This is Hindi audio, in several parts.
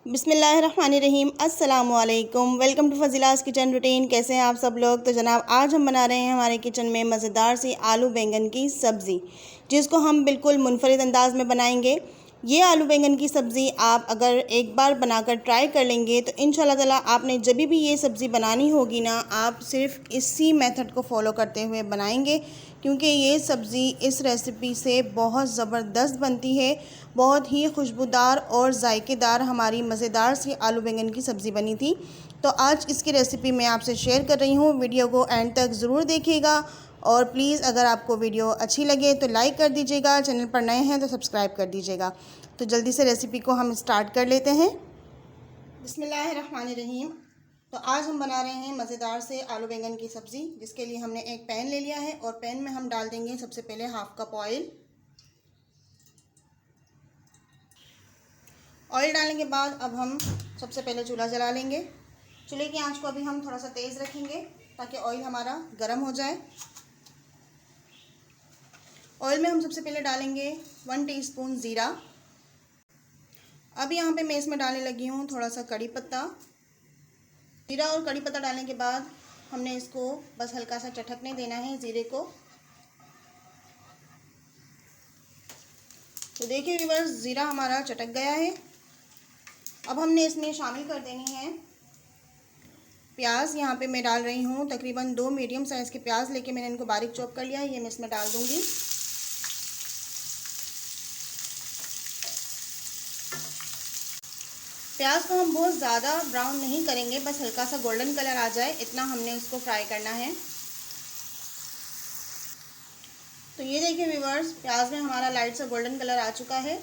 बिस्मिल्लाहिर्रहमानिर्रहीम। अस्सलामुअलैकुम। Welcome to Fazeela's kitchen routine. कैसे हैं आप सब लोग। तो जनाब आज हम बना रहे हैं हमारे किचन में मज़ेदार सी आलू बैंगन की सब्ज़ी, जिसको हम बिल्कुल मुनफरिद अंदाज़ में बनाएंगे। ये आलू बैंगन की सब्ज़ी आप अगर एक बार बनाकर ट्राई कर लेंगे तो इंशाल्लाह ताला आपने जब भी ये सब्ज़ी बनानी होगी ना, आप सिर्फ इसी मेथड को फॉलो करते हुए बनाएंगे, क्योंकि ये सब्ज़ी इस रेसिपी से बहुत ज़बरदस्त बनती है। बहुत ही खुशबूदार और जायकेदार हमारी मज़ेदार सी आलू बैंगन की सब्ज़ी बनी थी। तो आज इसकी रेसिपी मैं आपसे शेयर कर रही हूँ। वीडियो को एंड तक ज़रूर देखिएगा और प्लीज़ अगर आपको वीडियो अच्छी लगे तो लाइक कर दीजिएगा, चैनल पर नए हैं तो सब्सक्राइब कर दीजिएगा। तो जल्दी से रेसिपी को हम स्टार्ट कर लेते हैं। बिस्मिल्लाहिर्रहमानिर्रहीम। तो आज हम बना रहे हैं मज़ेदार से आलू बैंगन की सब्ज़ी, जिसके लिए हमने एक पैन ले लिया है और पैन में हम डाल देंगे सबसे पहले हाफ़ कप ऑयल। ऑयल डालने के बाद अब हम सबसे पहले चूल्हा जला लेंगे। चूल्हे की आंच को अभी हम थोड़ा सा तेज़ रखेंगे ताकि ऑयल हमारा गर्म हो जाए। ऑयल में हम सबसे पहले डालेंगे 1 टीस्पून ज़ीरा। अब यहाँ पे मैं इसमें डालने लगी हूँ थोड़ा सा कड़ी पत्ता। ज़ीरा और कड़ी पत्ता डालने के बाद हमने इसको बस हल्का सा चटकने देना है ज़ीरे को। तो देखिए व्यूअर्स, ज़ीरा हमारा चटक गया है। अब हमने इसमें शामिल कर देनी है प्याज। यहाँ पे मैं डाल रही हूँ तकरीबन 2 मीडियम साइज़ के प्याज लेके मैंने इनको बारीक चॉप कर लिया है। ये मैं इसमें डाल दूँगी। प्याज को हम बहुत ज़्यादा ब्राउन नहीं करेंगे, बस हल्का सा गोल्डन कलर आ जाए इतना हमने उसको फ्राई करना है। तो ये देखिए व्यूअर्स, प्याज में हमारा लाइट सा गोल्डन कलर आ चुका है।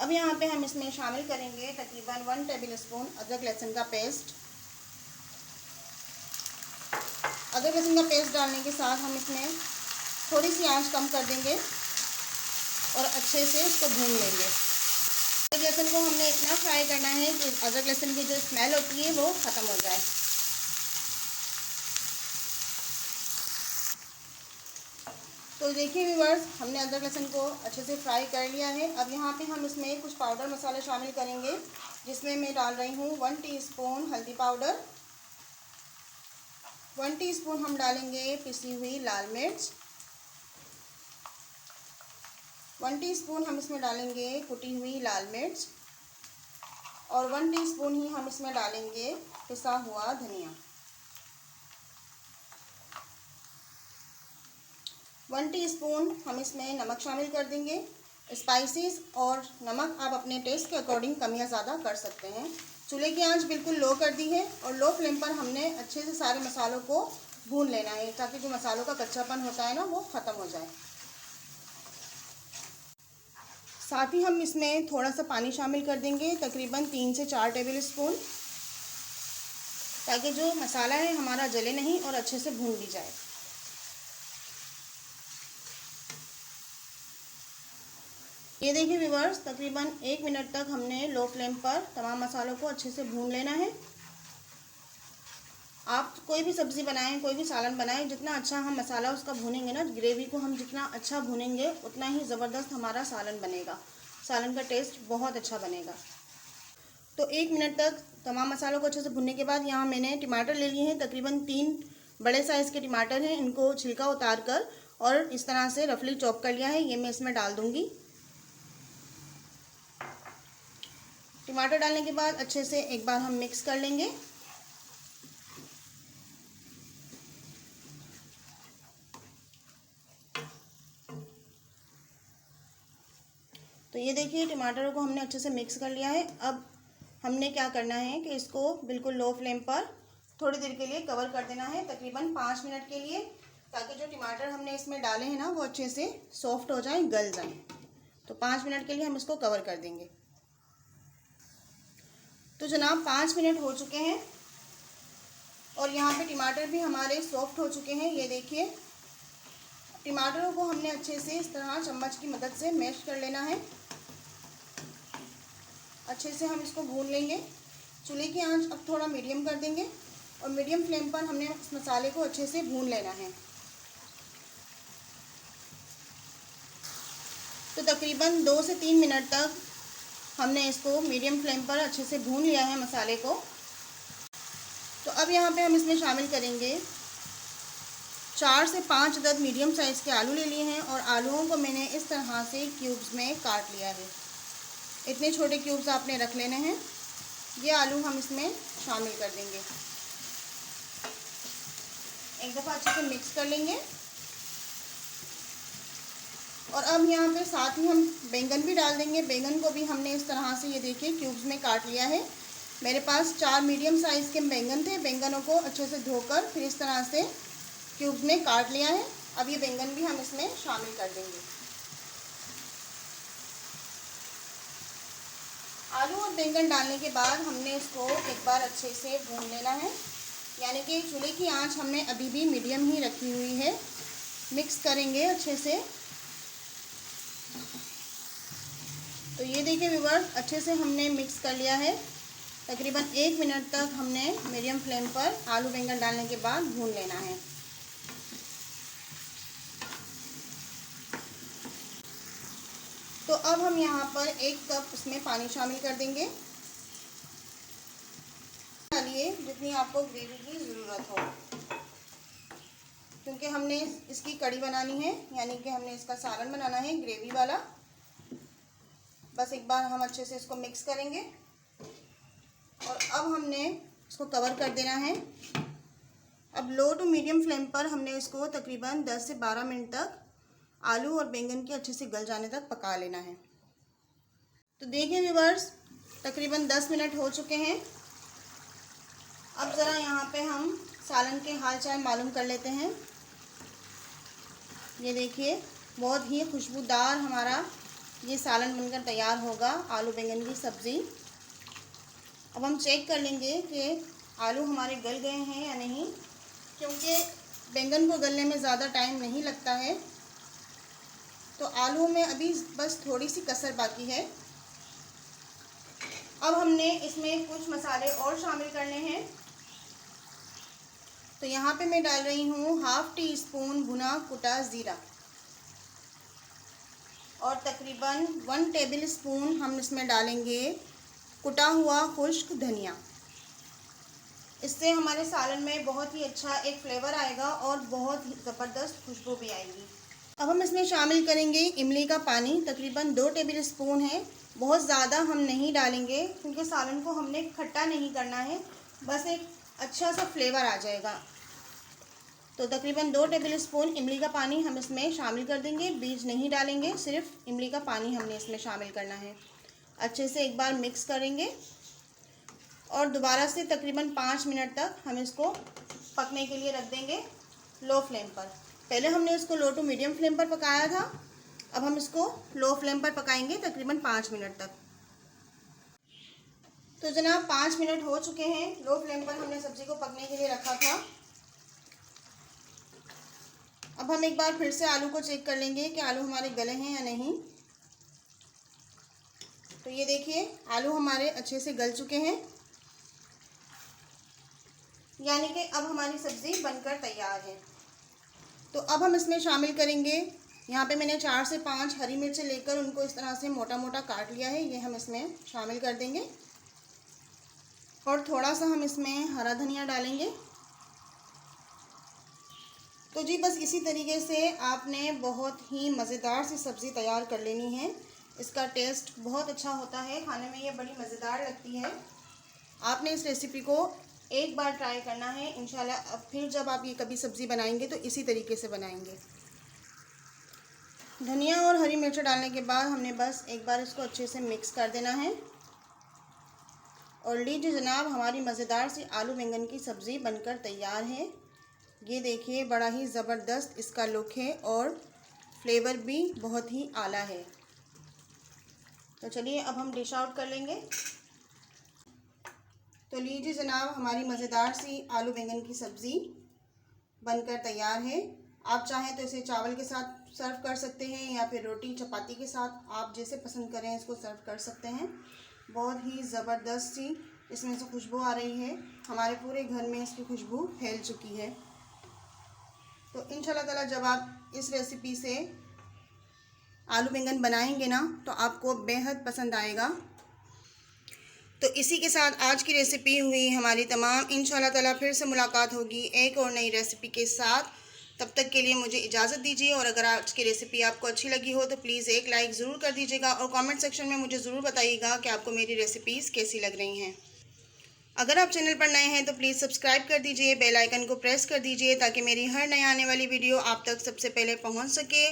अब यहाँ पे हम इसमें शामिल करेंगे तकरीबन 1 टेबल स्पून अदरक लहसुन का पेस्ट। अदरक लहसुन का पेस्ट डालने के साथ हम इसमें थोड़ी सी आंच कम कर देंगे और अच्छे से इसको भून लेंगे। अदरक लहसुन को हमने इतना फ्राई करना है कि अदरक लहसुन की जो स्मेल होती है वो ख़त्म हो जाए। तो देखिए व्यूअर्स, हमने अदरक लहसुन को अच्छे से फ्राई कर लिया है। अब यहाँ पे हम इसमें कुछ पाउडर मसाले शामिल करेंगे, जिसमें मैं डाल रही हूँ 1 टीस्पून हल्दी पाउडर। 1 टीस्पून हम डालेंगे पिसी हुई लाल मिर्च। 1 टीस्पून हम इसमें डालेंगे कुटी हुई लाल मिर्च और 1 टीस्पून ही हम इसमें डालेंगे पिसा हुआ धनिया। 1 टीस्पून हम इसमें नमक शामिल कर देंगे। स्पाइसेस और नमक आप अपने टेस्ट के अकॉर्डिंग कम या ज़्यादा कर सकते हैं। चूल्हे की आंच बिल्कुल लो कर दी है और लो फ्लेम पर हमने अच्छे से सारे मसालों को भून लेना है, ताकि जो मसालों का कच्चापन होता है ना वो ख़त्म हो जाए। साथ ही हम इसमें थोड़ा सा पानी शामिल कर देंगे, तकरीबन 3 से 4 टेबल स्पून, ताकि जो मसाला है हमारा जले नहीं और अच्छे से भून भी जाए। ये देखिए व्यूअर्स, तकरीबन 1 मिनट तक हमने लो फ्लेम पर तमाम मसालों को अच्छे से भून लेना है। आप कोई भी सब्ज़ी बनाएं, कोई भी सालन बनाएं, जितना अच्छा हम मसाला उसका भूनेंगे ना, ग्रेवी को हम जितना अच्छा भूनेंगे उतना ही ज़बरदस्त हमारा सालन बनेगा। सालन का टेस्ट बहुत अच्छा बनेगा। तो 1 मिनट तक तमाम मसालों को अच्छे से भूनने के बाद यहाँ मैंने टमाटर ले लिए हैं, तकरीबन 3 बड़े साइज़ के टमाटर हैं। इनको छिलका उतार कर और इस तरह से रफली चॉप कर लिया है। ये मैं इसमें डाल दूँगी। टमाटर डालने के बाद अच्छे से एक बार हम मिक्स कर लेंगे। तो ये देखिए टमाटरों को हमने अच्छे से मिक्स कर लिया है। अब हमने क्या करना है कि इसको बिल्कुल लो फ्लेम पर थोड़ी देर के लिए कवर कर देना है, तकरीबन 5 मिनट के लिए, ताकि जो टमाटर हमने इसमें डाले हैं ना वो अच्छे से सॉफ्ट हो जाएं, गल जाएं। तो 5 मिनट के लिए हम इसको कवर कर देंगे। तो जनाब 5 मिनट हो चुके हैं और यहाँ पे टमाटर भी हमारे सॉफ्ट हो चुके हैं। ये देखिए, टमाटरों को हमने अच्छे से इस तरह चम्मच की मदद से मैश कर लेना है। अच्छे से हम इसको भून लेंगे। चूल्हे की आंच अब थोड़ा मीडियम कर देंगे और मीडियम फ्लेम पर हमने इस मसाले को अच्छे से भून लेना है। तो तकरीबन 2 से 3 मिनट तक हमने इसको मीडियम फ्लेम पर अच्छे से भून लिया है मसाले को। तो अब यहाँ पे हम इसमें शामिल करेंगे 4 से 5 अदद मीडियम साइज़ के आलू ले लिए हैं और आलूओं को मैंने इस तरह से क्यूब्स में काट लिया है। इतने छोटे क्यूब्स आपने रख लेने हैं। ये आलू हम इसमें शामिल कर देंगे। एक दफ़ा अच्छे से मिक्स कर लेंगे। और अब यहाँ पे साथ ही हम बैंगन भी डाल देंगे। बैंगन को भी हमने इस तरह से, ये देखिए, क्यूब्स में काट लिया है। मेरे पास 4 मीडियम साइज़ के बैंगन थे। बैंगनों को अच्छे से धोकर फिर इस तरह से क्यूब्स में काट लिया है। अब ये बैंगन भी हम इसमें शामिल कर देंगे। आलू और बैंगन डालने के बाद हमने इसको एक बार अच्छे से भून लेना है, यानी कि चूल्हे की आंच हमने अभी भी मीडियम ही रखी हुई है। मिक्स करेंगे अच्छे से। तो ये देखिए व्यूअर्स, अच्छे से हमने मिक्स कर लिया है। तकरीबन 1 मिनट तक हमने मीडियम फ्लेम पर आलू बैंगन डालने के बाद भून लेना है। तो अब हम यहाँ पर 1 कप इसमें पानी शामिल कर देंगे। डालिए जितनी आपको ग्रेवी की ज़रूरत हो, क्योंकि हमने इसकी कड़ी बनानी है, यानी कि हमने इसका सालन बनाना है ग्रेवी वाला। बस एक बार हम अच्छे से इसको मिक्स करेंगे और अब हमने इसको कवर कर देना है। अब लो टू मीडियम फ्लेम पर हमने इसको तकरीबन 10 से 12 मिनट तक आलू और बैंगन के अच्छे से गल जाने तक पका लेना है। तो देखिए व्यूअर्स, तकरीबन 10 मिनट हो चुके हैं। अब ज़रा यहाँ पे हम सालन के हाल चाल मालूम कर लेते हैं। ये देखिए, बहुत ही खुशबूदार हमारा ये सालन बनकर तैयार होगा, आलू बैंगन की सब्ज़ी। अब हम चेक कर लेंगे कि आलू हमारे गल गए हैं या नहीं, क्योंकि बैंगन को गलने में ज़्यादा टाइम नहीं लगता है। तो आलू में अभी बस थोड़ी सी कसर बाकी है। अब हमने इसमें कुछ मसाले और शामिल करने हैं। तो यहाँ पे मैं डाल रही हूँ 1/2 टीस्पून भुना कुटा ज़ीरा और तकरीबन 1 टेबल स्पून हम इसमें डालेंगे कुटा हुआ खुश्क धनिया। इससे हमारे सालन में बहुत ही अच्छा एक फ्लेवर आएगा और बहुत ही ज़बरदस्त खुशबू भी आएगी। अब हम इसमें शामिल करेंगे इमली का पानी, तकरीबन 2 टेबल स्पून है। बहुत ज़्यादा हम नहीं डालेंगे क्योंकि सालन को हमने खट्टा नहीं करना है, बस एक अच्छा सा फ्लेवर आ जाएगा। तो तकरीबन 2 टेबल स्पून इमली का पानी हम इसमें शामिल कर देंगे। बीज नहीं डालेंगे, सिर्फ इमली का पानी हमने इसमें शामिल करना है। अच्छे से एक बार मिक्स करेंगे और दोबारा से तकरीबन 5 मिनट तक हम इसको पकने के लिए रख देंगे लो फ्लेम पर। पहले हमने इसको लो टू मीडियम फ्लेम पर पकाया था, अब हम इसको लो फ्लेम पर पकाएंगे तकरीबन 5 मिनट तक। तो जनाब 5 मिनट हो चुके हैं। लो फ्लेम पर हमने सब्ज़ी को पकने के लिए रखा था। अब हम एक बार फिर से आलू को चेक कर लेंगे कि आलू हमारे गले हैं या नहीं। तो ये देखिए, आलू हमारे अच्छे से गल चुके हैं, यानी कि अब हमारी सब्ज़ी बनकर तैयार है। तो अब हम इसमें शामिल करेंगे, यहाँ पे मैंने 4 से 5 हरी मिर्चें लेकर उनको इस तरह से मोटा मोटा काट लिया है, ये हम इसमें शामिल कर देंगे। और थोड़ा सा हम इसमें हरा धनिया डालेंगे। तो जी बस इसी तरीके से आपने बहुत ही मज़ेदार सी सब्ज़ी तैयार कर लेनी है। इसका टेस्ट बहुत अच्छा होता है, खाने में ये बड़ी मज़ेदार लगती है। आपने इस रेसिपी को एक बार ट्राई करना है इंशाल्लाह। अब फिर जब आप ये कभी सब्ज़ी बनाएंगे तो इसी तरीके से बनाएंगे। धनिया और हरी मिर्च डालने के बाद हमने बस एक बार इसको अच्छे से मिक्स कर देना है। और लीजिए जनाब, हमारी मज़ेदार सी आलू बैंगन की सब्ज़ी बनकर तैयार है। ये देखिए, बड़ा ही ज़बरदस्त इसका लुक है और फ्लेवर भी बहुत ही आला है। तो चलिए अब हम डिश आउट कर लेंगे। तो लीजिए जनाब, हमारी मज़ेदार सी आलू बैंगन की सब्ज़ी बनकर तैयार है। आप चाहें तो इसे चावल के साथ सर्व कर सकते हैं या फिर रोटी चपाती के साथ, आप जैसे पसंद करें इसको सर्व कर सकते हैं। बहुत ही ज़बरदस्त सी इसमें से खुशबू आ रही है, हमारे पूरे घर में इसकी खुशबू फैल चुकी है। तो इंशाल्लाह ताला जब आप इस रेसिपी से आलू बैंगन बनाएंगे ना तो आपको बेहद पसंद आएगा। तो इसी के साथ आज की रेसिपी हुई हमारी तमाम। इंशाल्लाह ताला फिर से मुलाकात होगी एक और नई रेसिपी के साथ। तब तक के लिए मुझे इजाज़त दीजिए। और अगर आज की रेसिपी आपको अच्छी लगी हो तो प्लीज़ एक लाइक ज़रूर कर दीजिएगा और कमेंट सेक्शन में मुझे ज़रूर बताइएगा कि आपको मेरी रेसिपीज़ कैसी लग रही हैं। अगर आप चैनल पर नए हैं तो प्लीज़ सब्सक्राइब कर दीजिए, बेल आइकन को प्रेस कर दीजिए ताकि मेरी हर नई आने वाली वीडियो आप तक सबसे पहले पहुंच सके।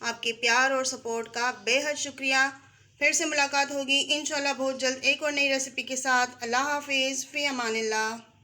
आपके प्यार और सपोर्ट का बेहद शुक्रिया। फिर से मुलाकात होगी इंशाल्लाह बहुत जल्द एक और नई रेसिपी के साथ। अल्लाह हाफिज़, फ़ी अमानिल्लाह।